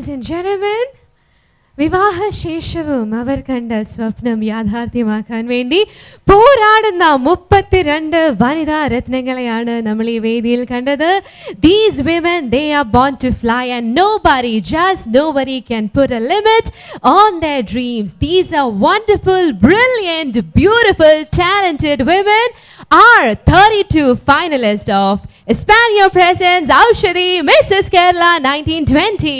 Ladies and gentlemen, വിവാഹശേഷവും അവർ കണ്ട സ്വപ്നം യാഥാർത്ഥ്യമാക്കാൻ വേണ്ടി പോരാടുന്ന 32 വനിതാ രത്നങ്ങളെയാണ് നമ്മൾ ഈ വേദിയിൽ കണ്ടത്. These women, they are born to fly and nobody can put a limit on their dreams. These are wonderful, brilliant, beautiful, talented women are 32 finalists of Expand Your Presence Aushadhi Mrs. Kerala 1920.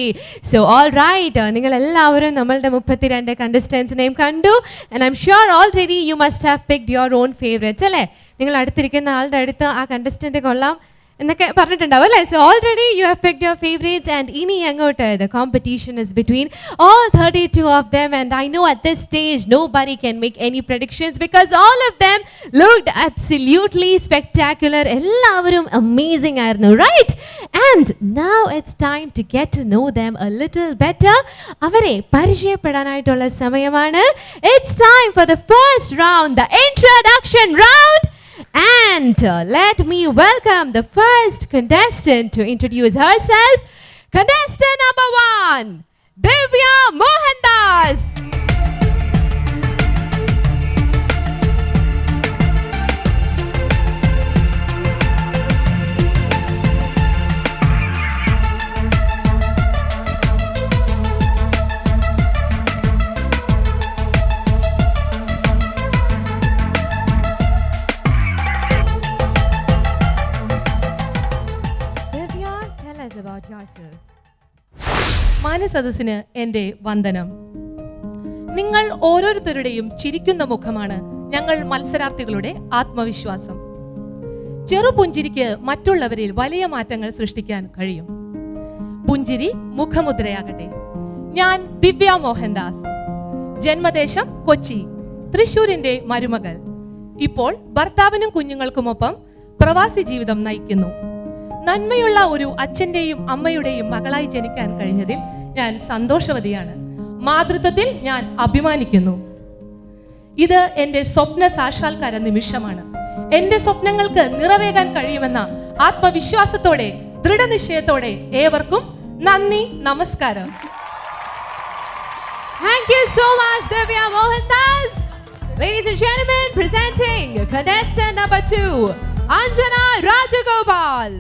So all right, നിങ്ങൾ എല്ലാവരും നമ്മളുടെ 32 contestants-നെയും കണ്ടു, and I'm sure already you must have picked your own favorites അല്ലേ? നിങ്ങൾ അടുത്തിരിക്കുന്ന ആളുടെ അടുത്ത് ആ contestant കൊള്ളാം എന്നൊക്കെ പറഞ്ഞിട്ടുണ്ടാവും അല്ലേ? So already you have picked your favorites, and ഇനി അങ്ങോട്ട് the competition is between all 32 of them, and I know at this stage nobody can make any predictions because all of them looked absolutely spectacular. എല്ലാവരും amazing ആയിരുന്നു, right? And now it's time to get to know them a little better. അവരെ പരിചയപ്പെടാനായിട്ടുള്ള സമയമാണ്. It's time for the first round, the introduction round. And let me welcome the first contestant to introduce herself. Contestant number 1, Divya Mohandas. About yourself. മാനസദസ്സിന് എൻ്റെ വന്ദനം. നിങ്ങൾ ഓരോരുത്തരുടെയും ചിരിക്കുന്ന മുഖമാണ് ഞങ്ങൾ മത്സരാർത്ഥികളുടെ ആത്മവിശ്വാസം. ചെറുപുഞ്ചിരിക്ക് മറ്റുള്ളവരിൽ വലിയ മാറ്റങ്ങൾ സൃഷ്ടിക്കാൻ കഴിയും. പുഞ്ചിരി മുഖമുദ്രയാകട്ടെ. ഞാൻ ദിവ്യ മോഹൻദാസ്, ജന്മദേശം കൊച്ചി, തൃശ്ശൂരിന്റെ മരുമകൾ. ഇപ്പോൾ ഭർത്താവിനും കുഞ്ഞുങ്ങൾക്കുമൊപ്പം പ്രവാസി ജീവിതം നയിക്കുന്നു. നന്മയുള്ള ഒരു അച്ഛന്റെയും അമ്മയുടെയും മകളായി ജനിക്കാൻ കഴിഞ്ഞതിൽ ഞാൻ സന്തോഷവതിയാണ്. മാതൃത്വത്തിൽ ഞാൻ അഭിമാനിക്കുന്നു. ഇത് എൻ്റെ സ്വപ്ന സാക്ഷാത്കാര നിമിഷമാണ്. എൻ്റെ സ്വപ്നങ്ങൾക്ക് നിറവേകാൻ കഴിയുമെന്ന ആത്മവിശ്വാസത്തോടെ, ദൃഢനിശ്ചയത്തോടെ ഏവർക്കും നന്ദി, നമസ്കാരം. Thank you so much, Divya Mohandas. Ladies and gentlemen, presenting contestant number 2, Anjana Rajagopal.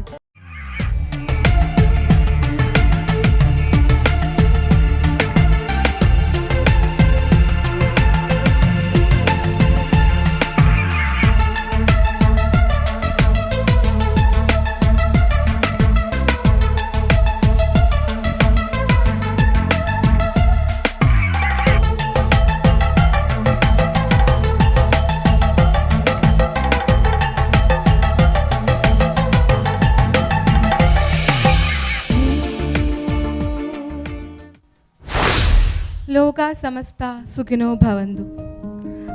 ലോക സമസ്ത സുഖിനോ ഭവന്തു.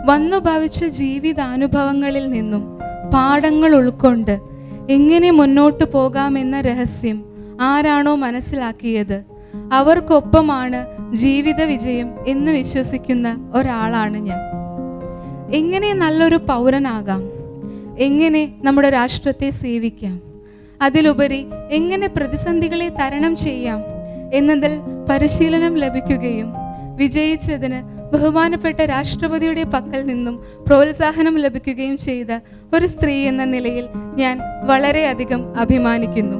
വന്നു ഭവിച്ച ജീവിതാനുഭവങ്ങളിൽ നിന്നും പാഠങ്ങൾ ഉൾക്കൊണ്ട് എങ്ങനെ മുന്നോട്ട് പോകാമെന്ന രഹസ്യം ആരാണോ മനസ്സിലാക്കിയത് അവർക്കൊപ്പമാണ് ജീവിത വിജയം എന്ന് വിശ്വസിക്കുന്ന ഒരാളാണ് ഞാൻ. എങ്ങനെ നല്ലൊരു പൗരനാകാം, എങ്ങനെ നമ്മുടെ രാഷ്ട്രത്തെ സേവിക്കാം, അതിലുപരി എങ്ങനെ പ്രതിസന്ധികളെ തരണം ചെയ്യാം എന്നതിൽ പരിശീലനം ലഭിക്കുകയും വിജയിച്ചതിന് ബഹുമാനപ്പെട്ട രാഷ്ട്രപതിയുടെ പക്കൽ നിന്നും പ്രോത്സാഹനം ലഭിക്കുകയും ചെയ്ത ഒരു സ്ത്രീ എന്ന നിലയിൽ ഞാൻ വളരെയധികം അഭിമാനിക്കുന്നു.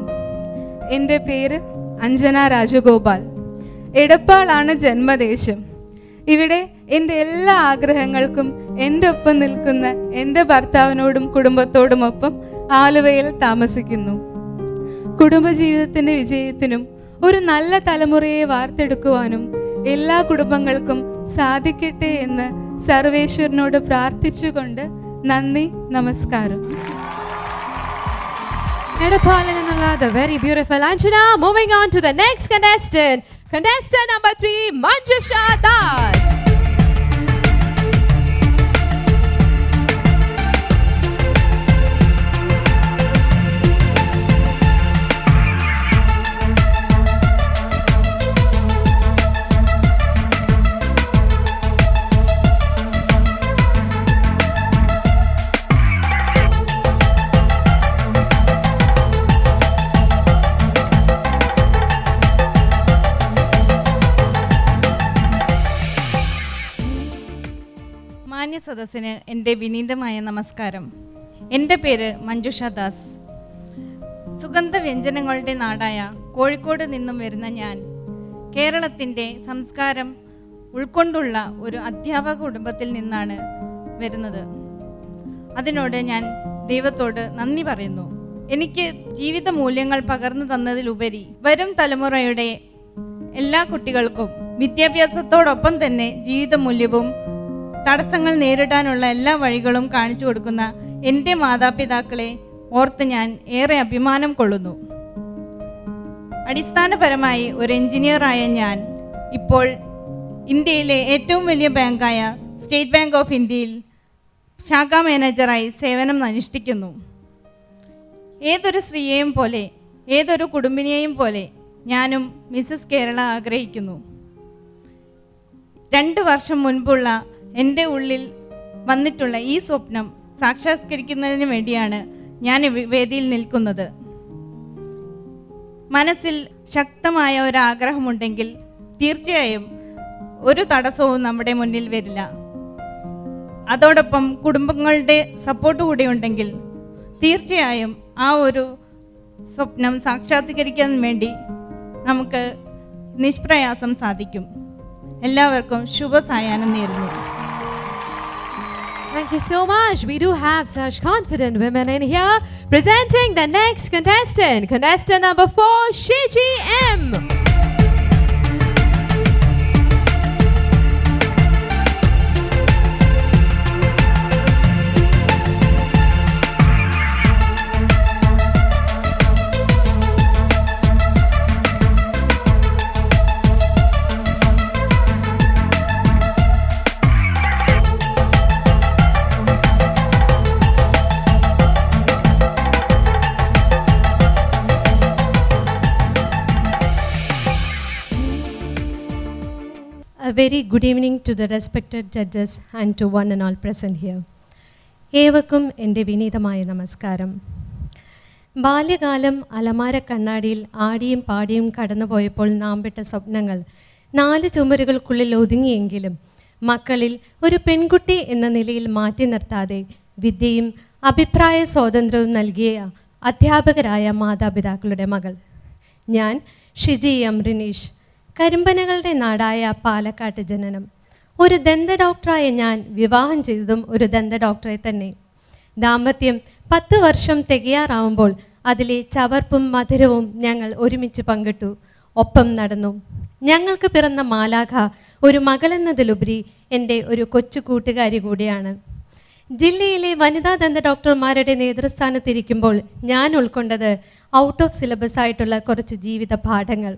എൻ്റെ പേര് അഞ്ജന രാജഗോപാൽ. എടപ്പാളാണ് ജന്മദേശം. ഇവിടെ എൻ്റെ എല്ലാ ആഗ്രഹങ്ങൾക്കും എൻ്റെ ഒപ്പം നിൽക്കുന്ന എൻ്റെ ഭർത്താവിനോടും കുടുംബത്തോടുമൊപ്പം ആലുവയിൽ താമസിക്കുന്നു. കുടുംബജീവിതത്തിൻ്റെ വിജയത്തിനും ഒരു നല്ല തലമുറയെ വാർത്തെടുക്കുവാനും എല്ലാ കുടുംബങ്ങൾക്കും സാധിക്കട്ടെ എന്ന് സർവേശ്വരനോട് പ്രാർത്ഥിച്ചുകൊണ്ട് നന്ദി, നമസ്കാരം. എടപ്പാളിൽ നിന്നുള്ള the very beautiful Anjana. Moving on to the next contestant. Contestant number 3, Manjusha Das. സദസ്സിന് എൻ്റെ വിനീതമായ നമസ്കാരം. എൻ്റെ പേര് മഞ്ജുഷ ദാസ്. സുഗന്ധവ്യഞ്ജനങ്ങളുടെ നാടായ കോഴിക്കോട് നിന്നും വരുന്ന ഞാൻ കേരളത്തിൻ്റെ സംസ്കാരം ഉൾക്കൊണ്ടുള്ള ഒരു അധ്യാപക കുടുംബത്തിൽ നിന്നാണ് വരുന്നത്. അതിനോട് ഞാൻ ദൈവത്തോട് നന്ദി പറയുന്നു. എനിക്ക് ജീവിത മൂല്യങ്ങൾ പകർന്നു തന്നതിലുപരി വരും തലമുറയുടെ എല്ലാ കുട്ടികൾക്കും വിദ്യാഭ്യാസത്തോടൊപ്പം തന്നെ ജീവിത മൂല്യവും തടസ്സങ്ങൾ നേരിടാനുള്ള എല്ലാ വഴികളും കാണിച്ചു കൊടുക്കുന്ന എൻ്റെ മാതാപിതാക്കളെ ഓർത്ത് ഞാൻ ഏറെ അഭിമാനം കൊള്ളുന്നു. അടിസ്ഥാനപരമായി ഒരു എഞ്ചിനീയറായ ഞാൻ ഇപ്പോൾ ഇന്ത്യയിലെ ഏറ്റവും വലിയ ബാങ്കായ സ്റ്റേറ്റ് ബാങ്ക് ഓഫ് ഇന്ത്യയിൽ ശാഖാ മാനേജറായി സേവനം അനുഷ്ഠിക്കുന്നു. ഏതൊരു സ്ത്രീയെയും പോലെ, ഏതൊരു കുടുംബിനിയെയും പോലെ ഞാനും മിസസ് കേരള ആഗ്രഹിക്കുന്നു. 2 വർഷം മുൻപുള്ള എൻ്റെ ഉള്ളിൽ വന്നിട്ടുള്ള ഈ സ്വപ്നം സാക്ഷാത്കരിക്കുന്നതിന് വേണ്ടിയാണ് ഞാൻ വേദിയിൽ നിൽക്കുന്നത്. മനസ്സിൽ ശക്തമായ ഒരാഗ്രഹമുണ്ടെങ്കിൽ തീർച്ചയായും ഒരു തടസ്സവും നമ്മുടെ മുന്നിൽ വരില്ല. അതോടൊപ്പം കുടുംബങ്ങളുടെ സപ്പോർട്ട് കൂടി ഉണ്ടെങ്കിൽ തീർച്ചയായും ആ ഒരു സ്വപ്നം സാക്ഷാത്കരിക്കാൻ വേണ്ടി നമുക്ക് നിഷ്പ്രയാസം സാധിക്കും. എല്ലാവർക്കും ശുഭസായാഹ്നം നേരുന്നു. Thank you so much. We do have such confident women in here. Presenting the next contestant number 4, Shiji M. A very good evening to the respected judges and to one and all present here. ഏവർക്കും എൻ്റെ വിനീതമായ നമസ്കാരം. ബാല്യകാലം അലമാര കണ്ണാടിയിൽ ആടിയും പാടിയും കടന്നുപോയപ്പോൾ നാം പെട്ട സ്വപ്നങ്ങൾ 4 ചുമരുകൾക്കുള്ളിൽ ഒതുങ്ങിയെങ്കിലും മക്കളിൽ ഒരു പെൺകുട്ടി എന്ന നിലയിൽ മാറ്റി നിർത്താതെ വിദ്യയും അഭിപ്രായ സ്വാതന്ത്ര്യവും നൽകിയ അധ്യാപകരായ മാതാപിതാക്കളുടെ മകൾ. ഞാൻ ഷിജി എം റിനീഷ്. കരിമ്പനകളുടെ നാടായ പാലക്കാട്ട് ജനനം. ഒരു ദന്ത ഡോക്ടറായ ഞാൻ വിവാഹം ചെയ്തതും ഒരു ദന്ത ഡോക്ടറെ തന്നെ. ദാമ്പത്യം 10 വർഷം തികയാറാവുമ്പോൾ അതിലെ ചവർപ്പും മധുരവും ഞങ്ങൾ ഒരുമിച്ച് പങ്കിട്ടു, ഒപ്പം നടന്നു. ഞങ്ങൾക്ക് പിറന്ന മാലാഖ ഒരു മകളെന്നതിലുപരി എൻ്റെ ഒരു കൊച്ചു കൂട്ടുകാരി കൂടിയാണ്. ജില്ലയിലെ വനിതാ ദന്ത ഡോക്ടർമാരുടെ നേതൃസ്ഥാനത്തിരിക്കുമ്പോൾ ഞാൻ ഉൾക്കൊണ്ടത് ഔട്ട് ഓഫ് സിലബസ് ആയിട്ടുള്ള കുറച്ച് ജീവിത പാഠങ്ങൾ.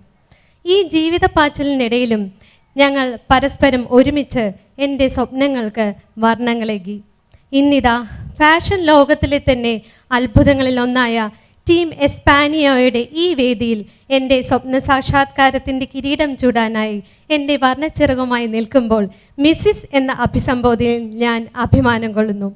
ഈ ജീവിത പാച്ചിലിനിടയിലും ഞങ്ങൾ പരസ്പരം ഒരുമിച്ച് എൻ്റെ സ്വപ്നങ്ങൾക്ക് വർണ്ണങ്ങളേകി. ഇന്നിതാ ഫാഷൻ ലോകത്തിലെ തന്നെ അത്ഭുതങ്ങളിൽ ഒന്നായ ടീം എസ്പാനിയോയുടെ ഈ വേദിയിൽ എൻ്റെ സ്വപ്ന സാക്ഷാത്കാരത്തിൻ്റെ കിരീടം ചൂടാനായി എൻ്റെ വർണ്ണച്ചിറകുമായി നിൽക്കുമ്പോൾ മിസ്സിസ് എന്ന അഭിസംബോധനയിൽ ഞാൻ അഭിമാനം കൊള്ളുന്നു.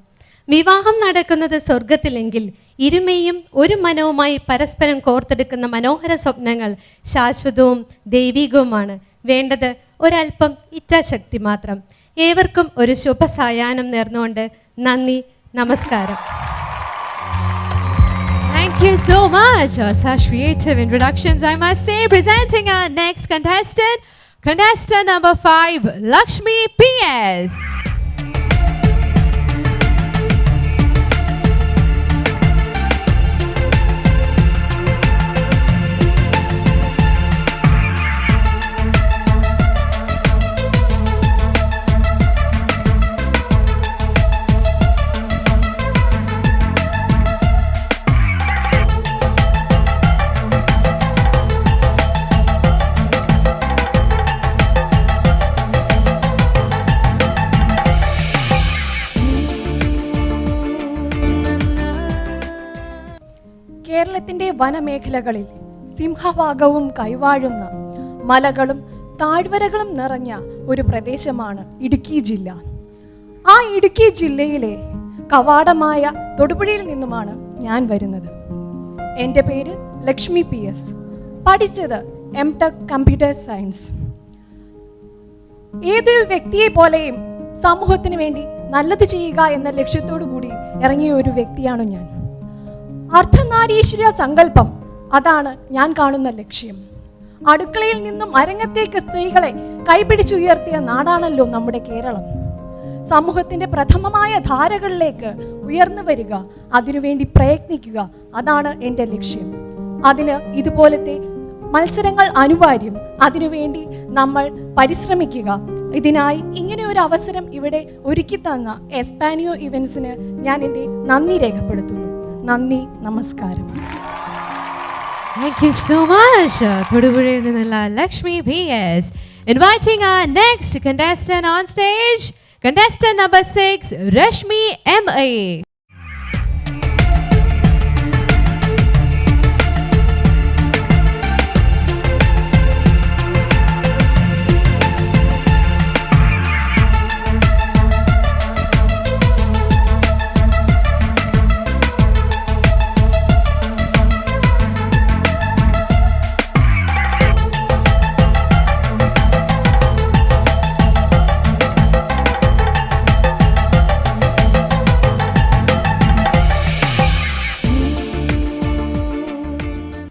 വിവാഹം നടക്കുന്നത് സ്വർഗത്തിലെങ്കിൽ ഇരുമയും ഒരു മനവുമായി പരസ്പരം കോർത്തെടുക്കുന്ന മനോഹര സ്വപ്നങ്ങൾ ശാശ്വതവും ദൈവികവുമാണ്. വേണ്ടത് ഒരല്പം ഇച്ഛാശക്തി മാത്രം. ഏവർക്കും ഒരു ശുഭസായാഹ്നം നേർന്നുകൊണ്ട് നന്ദി, നമസ്കാരം. Thank you so much. Such creative introductions, I must say. Presenting our next contestant number 5, Lakshmi PS. കേരളത്തിൻ്റെ വനമേഖലകളിൽ സിംഹഭാഗവും കൈവാഴുന്ന മലകളും താഴ്വരകളും നിറഞ്ഞ ഒരു പ്രദേശമാണ് ഇടുക്കി ജില്ല. ആ ഇടുക്കി ജില്ലയിലെ കവാടമായ തൊടുപുഴയിൽ നിന്നുമാണ് ഞാൻ വരുന്നത്. എൻ്റെ പേര് ലക്ഷ്മി PS. പഠിച്ചത് M.Tech കമ്പ്യൂട്ടർ സയൻസ്. ഏതൊരു വ്യക്തിയെ പോലെയും സമൂഹത്തിന് വേണ്ടി നല്ലത് ചെയ്യുക എന്ന ലക്ഷ്യത്തോടു കൂടി ഇറങ്ങിയ ഒരു വ്യക്തിയാണ് ഞാൻ. അർദ്ധനാരീശ്വര സങ്കല്പം, അതാണ് ഞാൻ കാണുന്ന ലക്ഷ്യം. അടുക്കളയിൽ നിന്നും അരങ്ങത്തേക്ക് സ്ത്രീകളെ കൈപിടിച്ചുയർത്തിയ നാടാണല്ലോ നമ്മുടെ കേരളം. സമൂഹത്തിന്റെ പ്രഥമമായ ധാരകളിലേക്ക് ഉയർന്നു വരിക, അതിനുവേണ്ടി പ്രയത്നിക്കുക, അതാണ് എൻ്റെ ലക്ഷ്യം. അതിന് ഇതുപോലത്തെ മത്സരങ്ങൾ അനിവാര്യം. അതിനുവേണ്ടി നമ്മൾ പരിശ്രമിക്കുക. ഇതിനായി ഇങ്ങനെ ഒരു അവസരം ഇവിടെ ഒരുക്കി തന്ന എസ്പാനിയോ ഇവന്റ്സിന് ഞാൻ എൻ്റെ നന്ദി രേഖപ്പെടുത്തുന്നു. നന്ദി, നമസ്കാരം. Thank you so much, Thodupuzhayil ninnulla Lakshmi PS. Inviting our next contestant on stage, contestant number 6, Rashmi MA.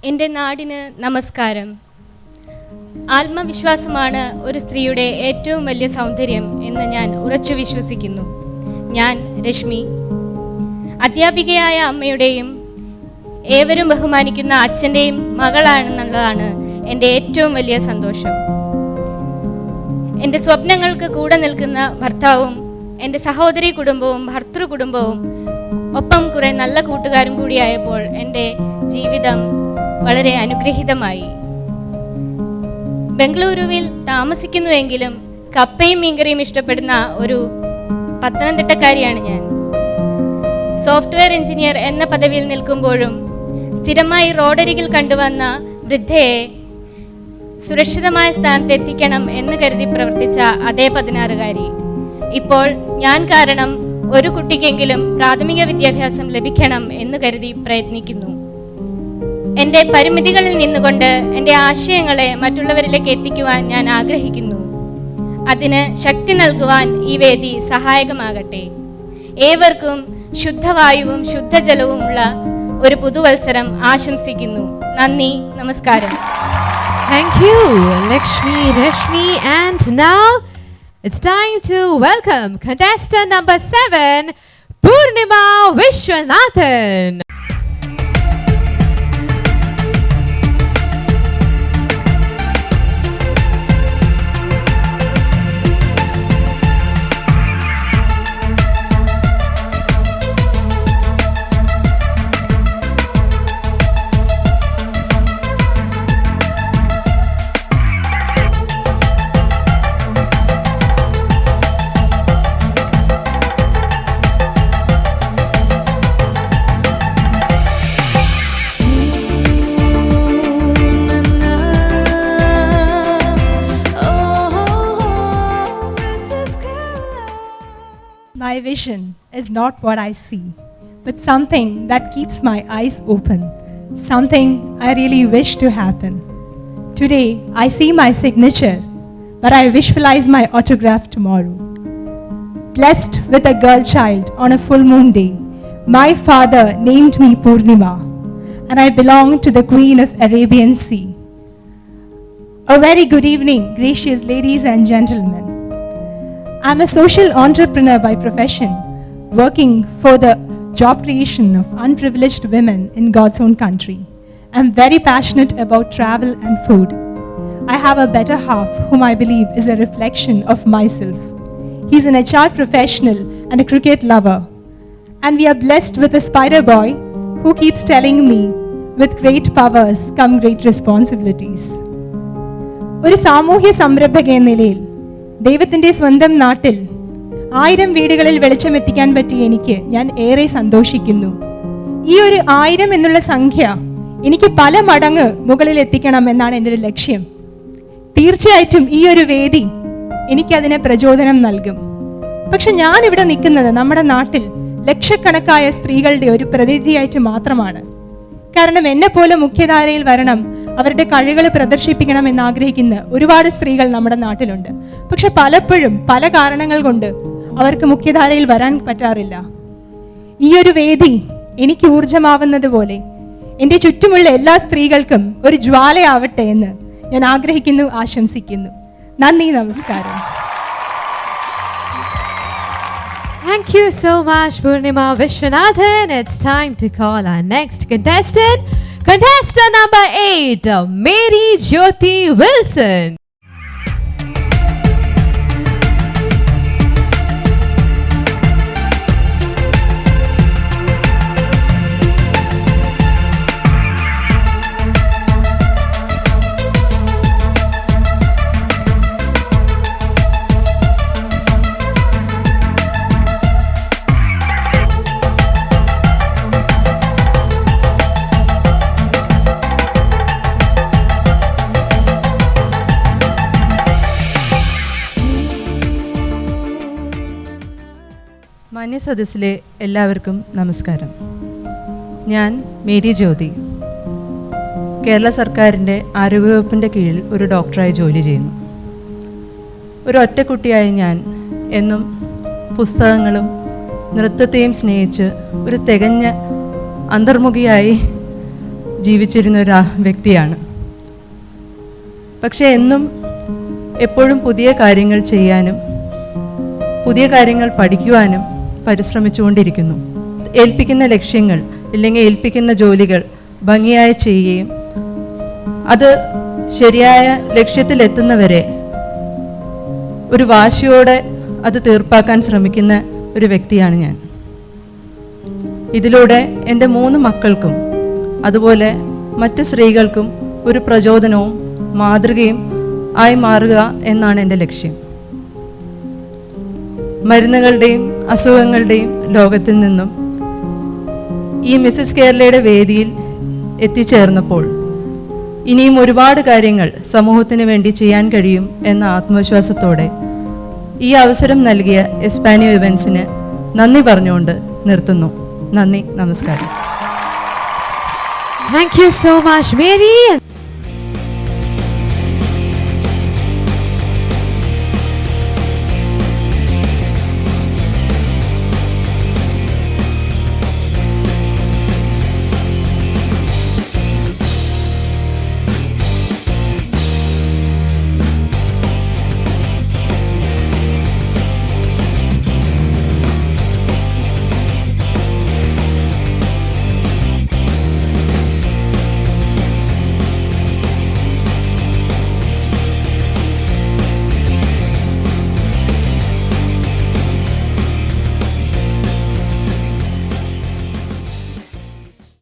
എൻ്റെ നാടിന് നമസ്കാരം. ആത്മവിശ്വാസമാണ് ഒരു സ്ത്രീയുടെ ഏറ്റവും വലിയ സൗന്ദര്യം എന്ന് ഞാൻ ഉറച്ചു വിശ്വസിക്കുന്നു. ഞാൻ രശ്മി, അധ്യാപികയായ അമ്മയുടെയും ഏവരും ബഹുമാനിക്കുന്ന അച്ഛൻ്റെയും മകളാണെന്നുള്ളതാണ് എൻ്റെ ഏറ്റവും വലിയ സന്തോഷം. എൻ്റെ സ്വപ്നങ്ങൾക്ക് കൂടെ നിൽക്കുന്ന ഭർത്താവും എൻ്റെ സഹോദരി കുടുംബവും ഭർത്തൃ കുടുംബവും ഒപ്പം കുറേ നല്ല കൂട്ടുകാരും കൂടിയായപ്പോൾ എൻ്റെ ജീവിതം വളരെ അനുഗ്രഹീതമായി. ബംഗളൂരുവിൽ താമസിക്കുന്നുവെങ്കിലും കപ്പയും മീൻകറിയും ഇഷ്ടപ്പെടുന്ന ഒരു പത്തനംതിട്ടക്കാരിയാണ് ഞാൻ. സോഫ്റ്റ്വെയർ എഞ്ചിനീയർ എന്ന പദവിയിൽ നിൽക്കുമ്പോഴും സ്ഥിരമായി റോഡരികിൽ കണ്ടുവന്ന വൃദ്ധയെ സുരക്ഷിതമായ സ്ഥാനത്ത് എത്തിക്കണം എന്ന് കരുതി പ്രവർത്തിച്ച അതേ 16കാരി ഇപ്പോൾ ഞാൻ കാരണം ഒരു കുട്ടിക്കെങ്കിലും പ്രാഥമിക വിദ്യാഭ്യാസം ലഭിക്കണം എന്ന് കരുതി പ്രയത്നിക്കുന്നു. എൻ്റെ പരിമിതികളിൽ നിന്നുകൊണ്ട് എൻ്റെ ആശയങ്ങളെ മറ്റുള്ളവരിലേക്ക് എത്തിക്കുവാൻ ഞാൻ ആഗ്രഹിക്കുന്നു. അതിന് ശക്തി നൽകുവാൻ ഈ വേദി സഹായകമാകട്ടെ. ഏവർക്കും ശുദ്ധവായുവും ശുദ്ധജലവുമുള്ള ഒരു പുതുവത്സരം ആശംസിക്കുന്നു. നന്ദി, നമസ്കാരം. Thank you, Lakshmi, Rashmi, and now it's time to welcome contestant number 7, Purnima Vishwanathan. My vision is not what I see, but something that keeps my eyes open, something I really wish to happen. Today, I see my signature, but I visualize my autograph tomorrow. Blessed with a girl child on a full moon day, my father named me Purnima, and I belong to the Queen of Arabian Sea. A very good evening, gracious ladies and gentlemen. I'm a social entrepreneur by profession, working for the job creation of unprivileged women in God's own country. I'm very passionate about travel and food. I have a better half whom I believe is a reflection of myself. He's an HR professional and a cricket lover. And we are blessed with a spider boy who keeps telling me, with great powers come great responsibilities. ഒരു സാമൂഹ്യ സംരംഭക എന്ന നിലയിൽ ദൈവത്തിൻ്റെ സ്വന്തം നാട്ടിൽ 1000 വീടുകളിൽ വെളിച്ചമെത്തിക്കാൻ പറ്റിയ എനിക്ക് ഞാൻ ഏറെ സന്തോഷിക്കുന്നു. ഈ ഒരു 1000 എന്നുള്ള സംഖ്യ എനിക്ക് പല മടങ്ങ് മുകളിൽ എത്തിക്കണം എന്നാണ് എൻ്റെ ഒരു ലക്ഷ്യം. തീർച്ചയായിട്ടും ഈ ഒരു വേദി എനിക്കതിനെ പ്രചോദനം നൽകും. പക്ഷെ ഞാനിവിടെ നിൽക്കുന്നത് നമ്മുടെ നാട്ടിൽ ലക്ഷക്കണക്കായ സ്ത്രീകളുടെ ഒരു പ്രതിനിധിയായിട്ട് മാത്രമാണ്. കാരണം എന്നെ പോലെ മുഖ്യധാരയിൽ വരണം, അവരുടെ കഴിവുകൾ പ്രദർശിപ്പിക്കണം എന്ന് ആഗ്രഹിക്കുന്ന ഒരുപാട് സ്ത്രീകൾ നമ്മുടെ നാട്ടിലുണ്ട്. പക്ഷെ പലപ്പോഴും പല കാരണങ്ങൾ കൊണ്ട് അവർക്ക് മുഖ്യധാരയിൽ വരാൻ പറ്റാറില്ല. ഈ ഒരു വേദി എനിക്ക് ഊർജമാവുന്നത് പോലെ എൻ്റെ ചുറ്റുമുള്ള എല്ലാ സ്ത്രീകൾക്കും ഒരു ജ്വാലയാവട്ടെ എന്ന് ഞാൻ ആഗ്രഹിക്കുന്നു, ആശംസിക്കുന്നു. നന്ദി, നമസ്കാരം. Thank you so much, Purnima Vishwanathan. It's time to call our next contestant. Contestant number 8, Mary Jyoti Wilson. മാന്യസദസ്സിലെ എല്ലാവർക്കും നമസ്കാരം. ഞാൻ മേരി ജ്യോതി, കേരള സർക്കാരിൻ്റെ ആരോഗ്യവകുപ്പിൻ്റെ കീഴിൽ ഒരു ഡോക്ടറായി ജോലി ചെയ്യുന്നു. ഒരു ഒറ്റക്കുട്ടിയായ ഞാൻ എന്നും പുസ്തകങ്ങളും നൃത്തത്തെയും സ്നേഹിച്ച് ഒരു തികഞ്ഞ അന്തർമുഖിയായി ജീവിച്ചിരുന്ന ഒരു വ്യക്തിയാണ്. പക്ഷേ എന്നും എപ്പോഴും പുതിയ കാര്യങ്ങൾ ചെയ്യാനും പുതിയ കാര്യങ്ങൾ പഠിക്കുവാനും പരിശ്രമിച്ചുകൊണ്ടിരിക്കുന്നു. ഏൽപ്പിക്കുന്ന ലക്ഷ്യങ്ങൾ ഇല്ലെങ്കിൽ ഏൽപ്പിക്കുന്ന ജോലികൾ ഭംഗിയായി ചെയ്യുകയും അത് ശരിയായ ലക്ഷ്യത്തിലെത്തുന്നവരെ ഒരു വാശിയോടെ അത് തീർപ്പാക്കാൻ ശ്രമിക്കുന്ന ഒരു വ്യക്തിയാണ് ഞാൻ. ഇതിലൂടെ എൻ്റെ 3 മക്കൾക്കും അതുപോലെ മറ്റ് സ്ത്രീകൾക്കും ഒരു പ്രചോദനവും മാതൃകയും ആയി മാറുക എന്നാണ് എൻ്റെ ലക്ഷ്യം. മരുന്നുകളുടെയും അസുഖങ്ങളുടെയും ലോകത്തിൽ നിന്നും ഈ മിസ്സസ് കേരളയുടെ വേദിയിൽ എത്തിച്ചേർന്നപ്പോൾ ഇനിയും ഒരുപാട് കാര്യങ്ങൾ സമൂഹത്തിന് വേണ്ടി ചെയ്യാൻ കഴിയും എന്ന ആത്മവിശ്വാസത്തോടെ ഈ അവസരം നൽകിയ എസ്പാനിയോ ഇവൻസിന് നന്ദി പറഞ്ഞുകൊണ്ട് നിർത്തുന്നു. നന്ദി, നമസ്കാരം. Thank you so much, Mary.